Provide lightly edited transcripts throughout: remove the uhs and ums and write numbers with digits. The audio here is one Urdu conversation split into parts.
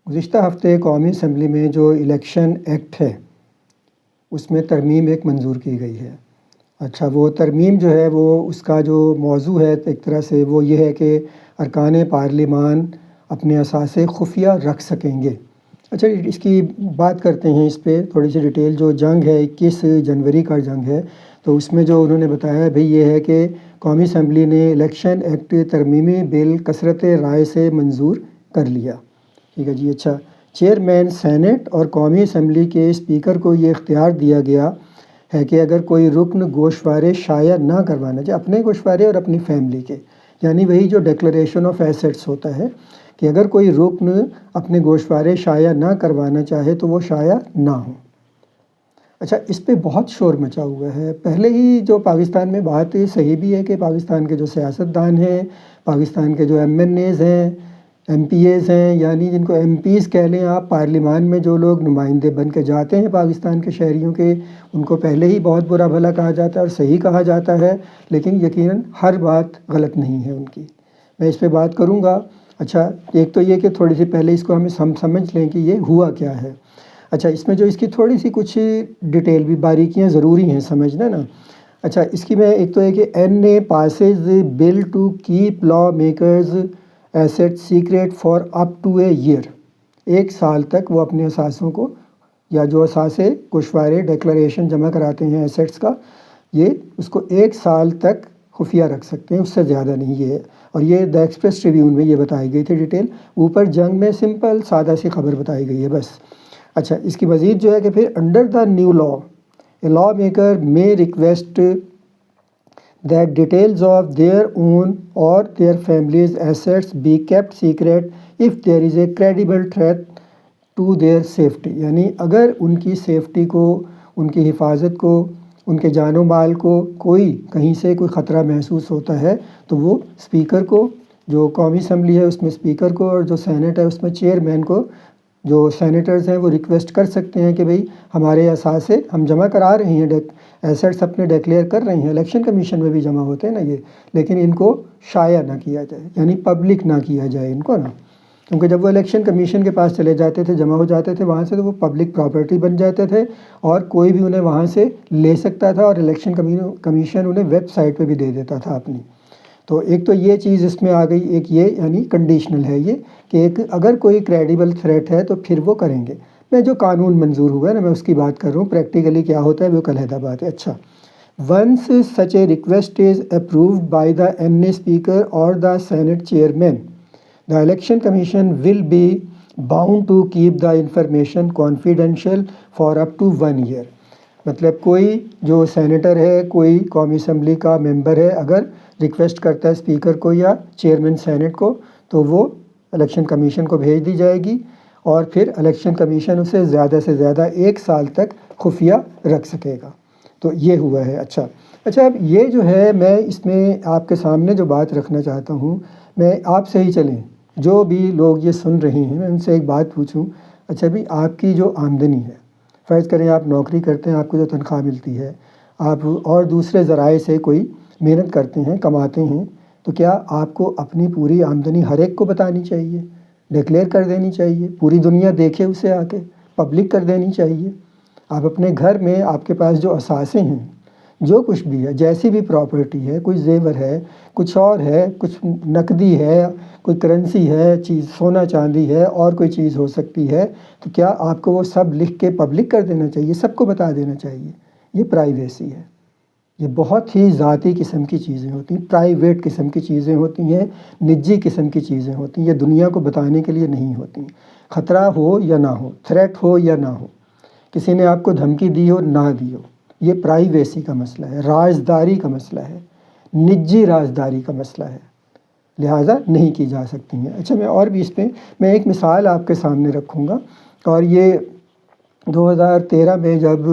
گزشتہ ہفتے قومی اسمبلی میں جو الیکشن ایکٹ ہے اس میں ترمیم ایک منظور کی گئی ہے۔ اچھا، وہ ترمیم جو ہے وہ اس کا جو موضوع ہے ایک طرح سے وہ یہ ہے کہ ارکان پارلیمان اپنے اثاثے خفیہ رکھ سکیں گے۔ اچھا، اس کی بات کرتے ہیں، اس پہ تھوڑی سی ڈیٹیل۔ جو جنگ ہے 21 جنوری کا جنگ ہے، تو اس میں جو انہوں نے بتایا بھئی یہ ہے کہ قومی اسمبلی نے الیکشن ایکٹ ترمیمی بل کثرت رائے سے منظور کر لیا۔ ٹھیک ہے جی۔ اچھا، چیئرمین سینٹ اور قومی اسمبلی کے اسپیکر کو یہ اختیار دیا گیا ہے کہ اگر کوئی رکن گوشوارے شائع نہ کروانا چاہے، اپنے گوشوارے اور اپنی فیملی کے، یعنی وہی جو ڈکلریشن آف ایسٹس ہوتا ہے کہ اگر کوئی رکن اپنے گوشوارے شائع نہ کروانا چاہے تو وہ شائع نہ ہوں۔ اچھا، اس پہ بہت شور مچا ہوا ہے۔ پہلے ہی جو پاکستان میں بات صحیح بھی ہے کہ پاکستان کے جو سیاستدان ہیں، پاکستان کے جو ایم این ایز ہیں، ایم پی ایز ہیں، یعنی جن کو ایم پیز کہہ لیں آپ، پارلیمان میں جو لوگ نمائندے بن کے جاتے ہیں پاکستان کے شہریوں کے، ان کو پہلے ہی بہت برا بھلا کہا جاتا ہے اور صحیح کہا جاتا ہے، لیکن یقیناً ہر بات غلط نہیں ہے ان کی۔ میں اس پہ بات کروں گا۔ اچھا، ایک تو یہ کہ تھوڑی سی پہلے اس کو ہمیں سمجھ لیں کہ یہ ہوا کیا ہے۔ اچھا، اس میں جو اس کی تھوڑی سی کچھ ڈیٹیل بھی، باریکیاں ضروری ہیں سمجھنا نا۔ اچھا، اس کی میں ایک تو ہے کہ N A passes bill to keep lawmakers arrest secret for up to a year. 1 سال تک وہ اپنے اثاثوں کو، یا جو اثاثے گوشوارے ڈیکلریشن جمع کراتے ہیں ایسٹس کا، یہ اس کو 1 سال تک خفیہ رکھ سکتے ہیں، اس سے زیادہ نہیں یہ ہے۔ اور یہ دی ایکسپریس ٹریبیون میں یہ بتائی گئی تھی ڈیٹیل۔ اوپر جنگ میں سمپل سادہ سی خبر بتائی گئی ہے بس۔ اچھا، اس کی مزید جو ہے کہ پھر under the new law a law maker میں request that details of their own or their family's assets be kept secret if there is a credible threat to their safety۔ یعنی اگر ان کی سیفٹی کو، ان کی حفاظت کو، ان کے جان و مال کو کوئی کہیں سے کوئی خطرہ محسوس ہوتا ہے تو وہ اسپیکر کو، جو قومی اسمبلی ہے اس میں اسپیکر کو، اور جو سینٹ ہے اس میں چیئرمین کو، جو سینیٹرز ہیں وہ ریکویسٹ کر سکتے ہیں کہ بھئی ہمارے اثاثے ہم جمع کرا رہے ہیں، ایسٹس اپنے ڈکلیئر کر رہے ہیں، الیکشن کمیشن میں بھی جمع ہوتے ہیں نا یہ، لیکن ان کو شائع نہ کیا جائے، یعنی پبلک نہ کیا جائے ان کو نا، کیونکہ جب وہ الیکشن کمیشن کے پاس چلے جاتے تھے، جمع ہو جاتے تھے وہاں سے، تو وہ پبلک پراپرٹی بن جاتے تھے اور کوئی بھی انہیں وہاں سے لے سکتا تھا، اور الیکشن کمیشن انہیں ویب سائٹ پہ بھی دے دیتا تھا اپنی۔ تو ایک تو یہ چیز اس میں آ گئی، ایک یہ یعنی کنڈیشنل ہے یہ کہ ایک اگر کوئی کریڈیبل تھریٹ ہے تو پھر وہ کریں گے۔ میں جو قانون منظور ہوا ہے نا، میں اس کی بات کر رہا ہوں، پریکٹیکلی کیا ہوتا ہے وہ علیحدہ بات ہے۔ اچھا، once such a request is approved by the N A speaker اور the senate chairman, the election commission will be bound to keep the information confidential for up to 1 year. مطلب کوئی جو سینیٹر ہے، کوئی قومی اسمبلی کا ممبر ہے، اگر ریکویسٹ کرتا ہے اسپیکر کو یا چیئرمین سینٹ کو، تو وہ الیکشن کمیشن کو بھیج دی جائے گی، اور پھر الیکشن کمیشن اسے زیادہ سے زیادہ 1 سال تک خفیہ رکھ سکے گا۔ تو یہ ہوا ہے۔ اچھا، اب یہ جو ہے، میں اس میں آپ کے سامنے جو بات رکھنا چاہتا ہوں، میں آپ سے ہی چلیں، جو بھی لوگ یہ سن رہے ہیں، میں ان سے ایک بات پوچھوں۔ اچھا بھی، آپ کی جو آمدنی ہے، فرض کریں آپ نوکری کرتے ہیں، آپ کو جو تنخواہ ملتی ہے، آپ اور دوسرے ذرائع سے کوئی محنت کرتے ہیں، کماتے ہیں، تو کیا آپ کو اپنی پوری آمدنی ہر ایک کو بتانی چاہیے، ڈکلیئر کر دینی چاہیے، پوری دنیا دیکھے اسے آ کے پبلک کر دینی چاہیے؟ آپ اپنے گھر میں آپ کے پاس جو اثاثے ہیں، جو کچھ بھی ہے، جیسی بھی پراپرٹی ہے، کوئی زیور ہے، کچھ اور ہے، کچھ نقدی ہے، کوئی کرنسی ہے، چیز سونا چاندی ہے، اور کوئی چیز ہو سکتی ہے، تو کیا آپ کو وہ سب لکھ کے پبلک کر دینا چاہیے، سب کو بتا دینا چاہیے؟ یہ پرائیویسی ہے۔ یہ بہت ہی ذاتی قسم کی چیزیں ہوتی ہیں، پرائیویٹ قسم کی چیزیں ہوتی ہیں، نجی قسم کی چیزیں ہوتی ہیں، یہ دنیا کو بتانے کے لیے نہیں ہوتی ہیں۔ خطرہ ہو یا نہ ہو، تھریٹ ہو یا نہ ہو، کسی نے آپ کو دھمکی دی ہو نہ دی ہو، یہ پرائیویسی کا مسئلہ ہے، رازداری کا مسئلہ ہے، نجی رازداری کا مسئلہ ہے، لہٰذا نہیں کی جا سکتی ہیں۔ اچھا، میں اور بھی اس پہ میں ایک مثال آپ کے سامنے رکھوں گا، اور یہ 2013 میں جب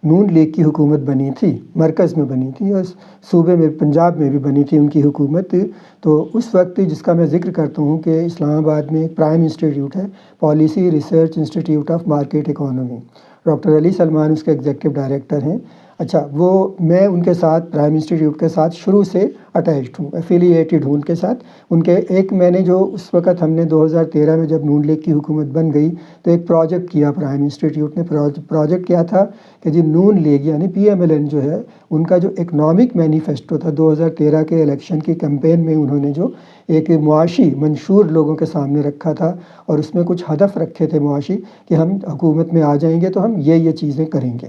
نون لیگ کی حکومت بنی تھی، مرکز میں بنی تھی، اور صوبے میں پنجاب میں بھی بنی تھی ان کی حکومت، تو اس وقت جس کا میں ذکر کرتا ہوں کہ اسلام آباد میں ایک پرائم انسٹیٹیوٹ ہے، policy research institute of market economy, doctor Ali Salman اس کے ایگزیکٹو ڈائریکٹر ہیں۔ اچھا وہ میں ان کے ساتھ پرائم انسٹیٹیوٹ کے ساتھ شروع سے اٹیچڈ ہوں، ایفیلیٹڈ ہوں ان کے ساتھ. ان کے ایک میں نے جو اس وقت ہم نے 2013 میں جب نون لیگ کی حکومت بن گئی تو ایک پروجیکٹ کیا پرائم انسٹیٹیوٹ نے. پروجیکٹ کیا تھا کہ جی نون لیگ یعنی PMLN جو ہے ان کا جو اکنامک مینیفیسٹو تھا 2013 کے الیکشن کی کمپین میں انہوں نے جو ایک معاشی منشور لوگوں کے سامنے رکھا تھا اور اس میں کچھ ہدف رکھے تھے معاشی کہ ہم حکومت میں آ جائیں گے تو ہم یہ چیزیں کریں گے.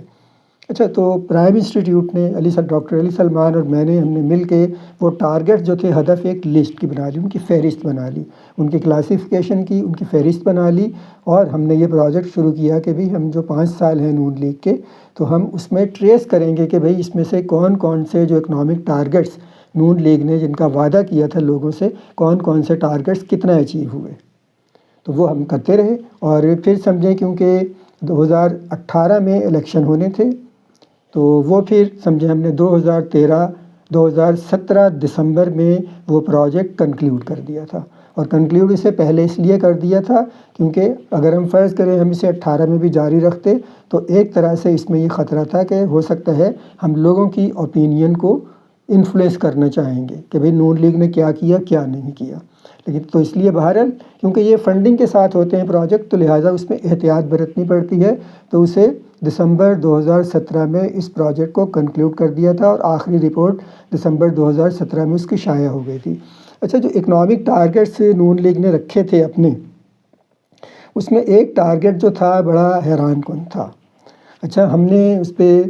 اچھا تو پرائم انسٹیٹیوٹ نے ڈاکٹر علی سلمان اور میں نے ہم نے مل کے وہ ٹارگٹ جو تھے ہدف ایک لسٹ کی بنا لی، ان کی فہرست بنا لی، ان کی کلاسیفیکیشن کی، ان کی فہرست بنا لی. اور ہم نے یہ پروجیکٹ شروع کیا کہ بھئی ہم جو 5 سال ہیں نون لیگ کے تو ہم اس میں ٹریس کریں گے کہ بھئی اس میں سے کون کون سے جو اکنامک ٹارگٹس نون لیگ نے جن کا وعدہ کیا تھا لوگوں سے، کون کون سے ٹارگٹس کتنا اچیو ہوئے. تو وہ ہم کرتے رہے. اور پھر سمجھیں کیونکہ 2018 میں الیکشن ہونے تھے تو وہ پھر سمجھیں ہم نے 2017 دسمبر میں وہ پروجیکٹ کنکلیوڈ کر دیا تھا. اور کنکلیوڈ اسے پہلے اس لیے کر دیا تھا کیونکہ اگر ہم فرض کریں ہم اسے 18 میں بھی جاری رکھتے تو ایک طرح سے اس میں یہ خطرہ تھا کہ ہو سکتا ہے ہم لوگوں کی اوپینین کو انفلوئنس کرنا چاہیں گے کہ بھئی نون لیگ نے کیا کیا کیا نہیں کیا. لیکن تو اس لیے بہرحال کیونکہ یہ فنڈنگ کے ساتھ ہوتے ہیں پروجیکٹ تو لہٰذا اس میں احتیاط برتنی پڑتی ہے. تو اسے دسمبر 2017 میں اس پروجیکٹ کو کنکلیوڈ کر دیا تھا اور آخری رپورٹ دسمبر 2017 میں اس کی شائع ہو گئی تھی. اچھا جو اکنامک ٹارگٹس نون لیگ نے رکھے تھے اپنے، اس میں ایک ٹارگٹ جو تھا بڑا حیران کن تھا. اچھا ہم نے اس پہ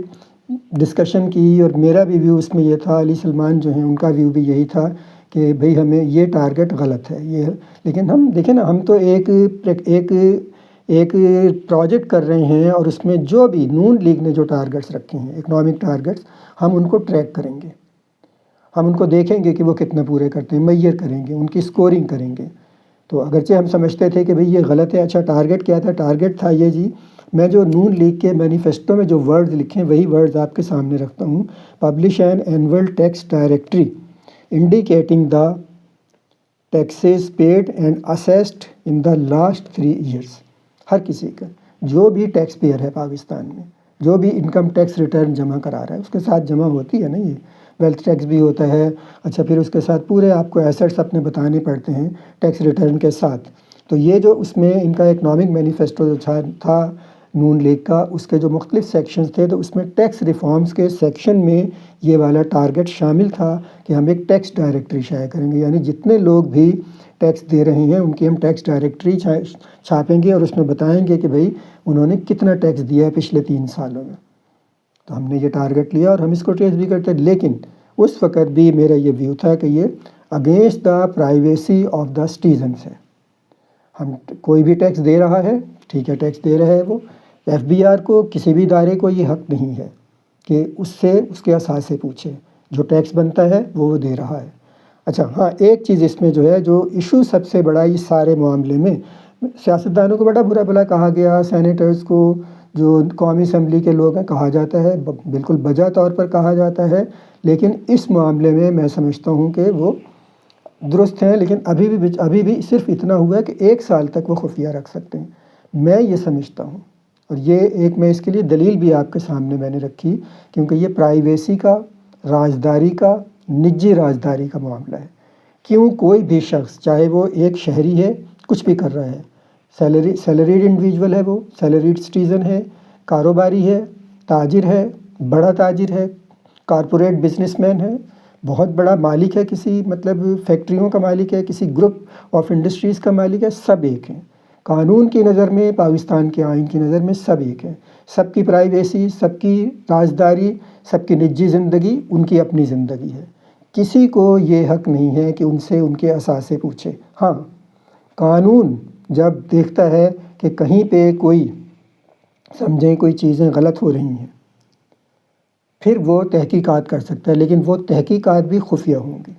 ڈسکشن کی اور میرا بھی ویو اس میں یہ تھا، علی سلمان جو ہیں ان کا ویو بھی یہی تھا کہ بھئی ہمیں یہ ٹارگٹ غلط ہے یہ. لیکن ہم دیکھیں نا ہم تو ایک پروجیکٹ کر رہے ہیں اور اس میں جو بھی نون لیگ نے جو ٹارگٹس رکھے ہیں اکنامک ٹارگٹس ہم ان کو ٹریک کریں گے، ہم ان کو دیکھیں گے کہ وہ کتنا پورے کرتے ہیں، میئر کریں گے، ان کی اسکورنگ کریں گے. تو اگرچہ ہم سمجھتے تھے کہ بھئی یہ غلط ہے. اچھا ٹارگٹ کیا تھا؟ ٹارگٹ تھا یہ جی میں جو نون لیگ کے مینیفیسٹو میں جو ورڈز لکھے ہیں وہی ورڈز آپ کے سامنے رکھتا ہوں. Publish an annual tax directory indicating the taxes paid and assessed in the last 3 years. ہر کسی کا جو بھی ٹیکس پیئر ہے پاکستان میں، جو بھی انکم ٹیکس ریٹرن جمع کرا رہا ہے اس کے ساتھ جمع ہوتی ہے نا یہ ویلتھ ٹیکس بھی ہوتا ہے. اچھا پھر اس کے ساتھ پورے آپ کو ایسٹس اپنے بتانے پڑتے ہیں ٹیکس ریٹرن کے ساتھ. تو یہ جو اس میں ان کا اکنامک مینیفیسٹو جو تھا نون لیگ کا، اس کے جو مختلف سیکشنز تھے تو اس میں ٹیکس ریفارمز کے سیکشن میں یہ والا ٹارگٹ شامل تھا کہ ہم ایک ٹیکس ڈائریکٹری شائع کریں گے. یعنی جتنے لوگ بھی ٹیکس دے رہے ہیں ان کی ہم ٹیکس ڈائریکٹری چھاپیں گے اور اس میں بتائیں گے کہ بھئی انہوں نے کتنا ٹیکس دیا ہے پچھلے 3 سالوں میں. تو ہم نے یہ ٹارگٹ لیا اور ہم اس کو ٹریس بھی کرتے. لیکن اس وقت بھی میرا یہ ویو تھا کہ یہ against the privacy of the citizens ہے. ہم کوئی بھی ٹیکس دے رہا ہے ٹھیک ہے، ٹیکس دے رہا ہے وہ FBR کو کسی بھی ادارے کو یہ حق نہیں ہے کہ اس سے اس کے اثاثے پوچھے. جو ٹیکس بنتا ہے وہ دے رہا ہے. اچھا ہاں ایک چیز اس میں جو ہے جو ایشو سب سے بڑا اس سارے معاملے میں، سیاستدانوں کو بڑا برا بھلا کہا گیا، سینیٹرز کو جو قومی اسمبلی کے لوگ ہیں کہا جاتا ہے، بالکل بجا طور پر کہا جاتا ہے. لیکن اس معاملے میں میں سمجھتا ہوں کہ وہ درست ہیں. لیکن ابھی بھی صرف اتنا ہوا ہے کہ 1 سال تک وہ خفیہ رکھ سکتے ہیں، میں یہ سمجھتا ہوں. اور یہ ایک میں اس کے لیے دلیل بھی آپ کے سامنے میں نے رکھی کیونکہ یہ پرائیویسی کا، رازداری کا، نجی رازداری کا معاملہ ہے. کیوں کوئی بھی شخص چاہے وہ ایک شہری ہے کچھ بھی کر رہا ہے، سیلریڈ انڈیویجول ہے، وہ سیلریڈ سٹیزن ہے، کاروباری ہے، تاجر ہے، بڑا تاجر ہے، کارپوریٹ بزنس مین ہے، بہت بڑا مالک ہے، کسی مطلب فیکٹریوں کا مالک ہے، کسی گروپ آف انڈسٹریز کا مالک ہے، سب ایک ہیں. قانون کی نظر میں، پاکستان کے آئین کی نظر میں سب ایک ہیں. سب کی پرائیویسی، سب کی رازداری، سب کی نجی زندگی ان کی اپنی زندگی ہے. کسی کو یہ حق نہیں ہے کہ ان سے ان کے اثاثے پوچھے. ہاں قانون جب دیکھتا ہے کہ کہیں پہ کوئی سمجھیں کوئی چیزیں غلط ہو رہی ہیں پھر وہ تحقیقات کر سکتا ہے، لیکن وہ تحقیقات بھی خفیہ ہوں گی.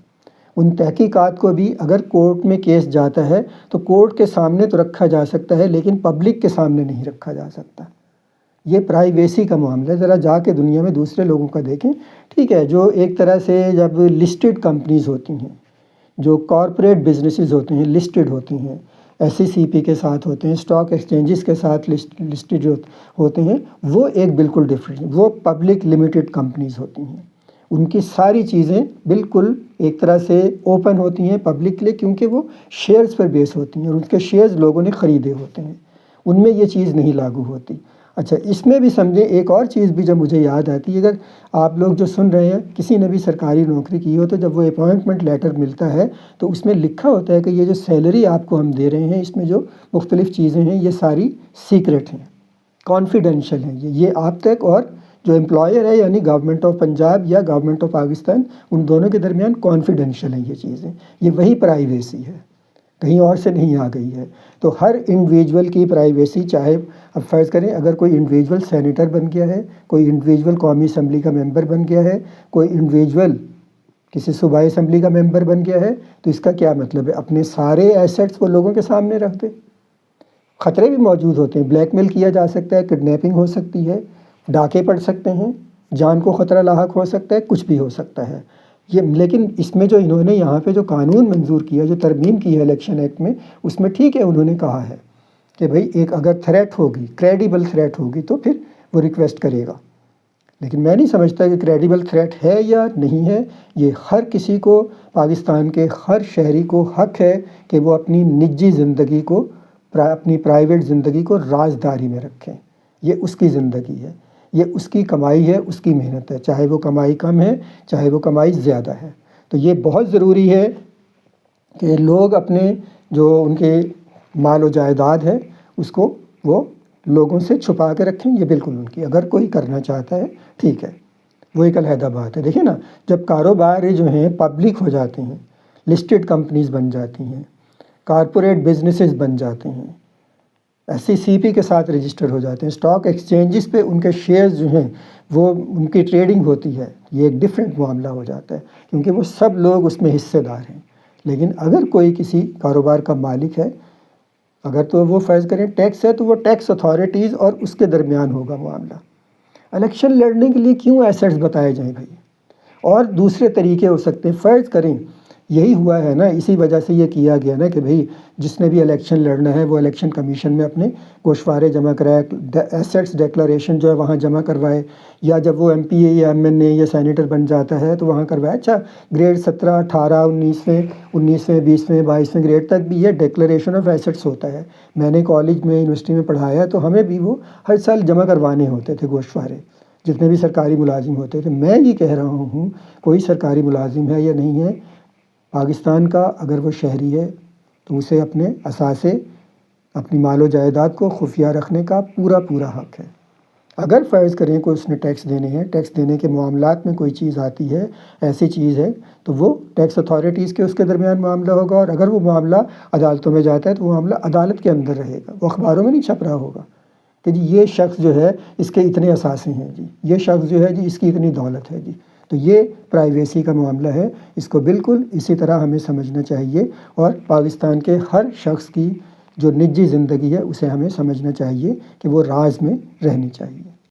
ان تحقیقات کو بھی اگر کورٹ میں کیس جاتا ہے تو کورٹ کے سامنے تو رکھا جا سکتا ہے لیکن پبلک کے سامنے نہیں رکھا جا سکتا. یہ پرائیویسی کا معاملہ ہے. ذرا جا کے دنیا میں دوسرے لوگوں کا دیکھیں. ٹھیک ہے جو ایک طرح سے جب لسٹڈ کمپنیز ہوتی ہیں، جو کارپوریٹ بزنسز ہوتے ہیں لسٹڈ ہوتی ہیں، SECP کے ساتھ ہوتے ہیں، اسٹاک ایکسچینجز کے ساتھ لسٹڈ جو ہوتے ہیں، وہ ایک بالکل ڈفرینٹ، وہ پبلک لمیٹڈ کمپنیز ہوتی ہیں۔ ان کی ساری چیزیں بالکل ایک طرح سے اوپن ہوتی ہیں پبلک کے لیے، کیونکہ وہ شیئرز پر بیس ہوتی ہیں اور ان کے شیئرز لوگوں نے خریدے ہوتے ہیں، ان میں یہ چیز نہیں لاگو ہوتی۔ اچھا، اس میں بھی سمجھیں ایک اور چیز بھی جب مجھے یاد آتی ہے، اگر آپ لوگ جو سن رہے ہیں کسی نے بھی سرکاری نوکری کی ہو تو جب وہ اپوائنٹمنٹ لیٹر ملتا ہے تو اس میں لکھا ہوتا ہے کہ یہ جو سیلری آپ کو ہم دے رہے ہیں، اس میں جو مختلف چیزیں ہیں یہ ساری سیکرٹ ہیں، کانفیڈینشیل ہیں، یہ آپ تک اور جو امپلائر ہے یعنی گورنمنٹ آف پنجاب یا گورنمنٹ آف پاکستان، ان دونوں کے درمیان کانفیڈینشیل ہیں یہ چیزیں، یہ وہی پرائیویسی ہے، کہیں اور سے نہیں آ گئی ہے۔ تو ہر انڈیویجول کی پرائیویسی، چاہے اب فرض کریں اگر کوئی انڈیویجول سینیٹر بن گیا ہے، کوئی انڈیویجول قومی اسمبلی کا ممبر بن گیا ہے، کوئی انڈیویجول کسی صوبائی اسمبلی کا ممبر بن گیا ہے، تو اس کا کیا مطلب ہے؟ اپنے سارے ایسٹس وہ لوگوں کے سامنے رکھ دے۔ خطرے بھی موجود ہوتے ہیں، بلیک میل کیا جا سکتا ہے، کڈنیپنگ ہو سکتی ہے، ڈاکے پڑ سکتے ہیں، جان کو خطرہ لاحق ہو سکتا ہے، کچھ بھی ہو سکتا ہے یہ۔ لیکن اس میں جو انہوں نے یہاں پہ جو قانون منظور کیا، جو ترمیم کی ہے الیکشن ایکٹ میں، اس میں ٹھیک ہے انہوں نے کہا ہے کہ بھئی ایک اگر تھریٹ ہوگی، کریڈیبل تھریٹ ہوگی تو پھر وہ ریکویسٹ کرے گا، لیکن میں نہیں سمجھتا کہ کریڈیبل تھریٹ ہے یا نہیں ہے۔ یہ ہر کسی کو، پاکستان کے ہر شہری کو حق ہے کہ وہ اپنی نجی زندگی کو، اپنی پرائیویٹ زندگی کو رازداری میں رکھیں۔ یہ اس کی زندگی ہے، یہ اس کی کمائی ہے، اس کی محنت ہے، چاہے وہ کمائی کم ہے چاہے وہ کمائی زیادہ ہے۔ تو یہ بہت ضروری ہے کہ لوگ اپنے جو ان کے مال و جائیداد ہے اس کو وہ لوگوں سے چھپا کے رکھیں، یہ بالکل ان کی، اگر کوئی کرنا چاہتا ہے ٹھیک ہے، وہ ایک علیحدہ بات ہے۔ دیکھیں نا، جب کاروبار جو ہیں پبلک ہو جاتے ہیں، لسٹڈ کمپنیز بن جاتی ہیں، کارپوریٹ بزنسز بن جاتے ہیں، SECP کے ساتھ رجسٹر ہو جاتے ہیں، اسٹاک ایکسچینجز پہ ان کے شیئرز جو ہیں وہ ان کی ٹریڈنگ ہوتی ہے، یہ ایک ڈیفرنٹ معاملہ ہو جاتا ہے، کیونکہ وہ سب لوگ اس میں حصے دار ہیں۔ لیکن اگر کوئی کسی کاروبار کا مالک ہے، اگر تو وہ فرض کریں ٹیکس ہے، تو وہ ٹیکس اتھارٹیز اور اس کے درمیان ہوگا معاملہ۔ الیکشن لڑنے کے لیے کیوں ایسٹس بتائے جائیں بھائی؟ اور دوسرے طریقے ہو سکتے ہیں، فرض کریں یہی ہوا ہے نا، اسی وجہ سے یہ کیا گیا نا کہ بھئی جس نے بھی الیکشن لڑنا ہے وہ الیکشن کمیشن میں اپنے گوشوارے جمع کرائے، ایسٹس ڈیکلریشن جو ہے وہاں جمع کروائے، یا جب وہ MP اے یا MNA یا سینیٹر بن جاتا ہے تو وہاں کروائے۔ اچھا، گریڈ 17، 18، 19ویں 20ویں 22ویں گریڈ تک بھی یہ ڈیکلریشن آف ایسٹس ہوتا ہے۔ میں نے کالج میں، یونیورسٹی میں پڑھایا تو ہمیں بھی وہ ہر سال جمع کروانے ہوتے تھے گوشوارے، جتنے بھی سرکاری ملازم ہوتے تھے۔ میں یہ کہہ رہا ہوں کوئی سرکاری ملازم ہے یا نہیں ہے، پاکستان کا اگر وہ شہری ہے تو اسے اپنے اثاثے، اپنی مال و جائیداد کو خفیہ رکھنے کا پورا حق ہے۔ اگر فرض کریں کہ اس نے ٹیکس دینے ہیں، ٹیکس دینے کے معاملات میں کوئی چیز آتی ہے، ایسی چیز ہے، تو وہ ٹیکس اتھارٹیز کے اس کے درمیان معاملہ ہوگا، اور اگر وہ معاملہ عدالتوں میں جاتا ہے تو وہ معاملہ عدالت کے اندر رہے گا، وہ اخباروں میں نہیں چھپ رہا ہوگا کہ جی یہ شخص جو ہے اس کے اتنے اثاثے ہیں، جی یہ شخص جو ہے جی اس کی اتنی دولت ہے جی۔ تو یہ پرائیویسی کا معاملہ ہے، اس کو بالکل اسی طرح ہمیں سمجھنا چاہیے، اور پاکستان کے ہر شخص کی جو نجی زندگی ہے اسے ہمیں سمجھنا چاہیے کہ وہ راز میں رہنی چاہیے۔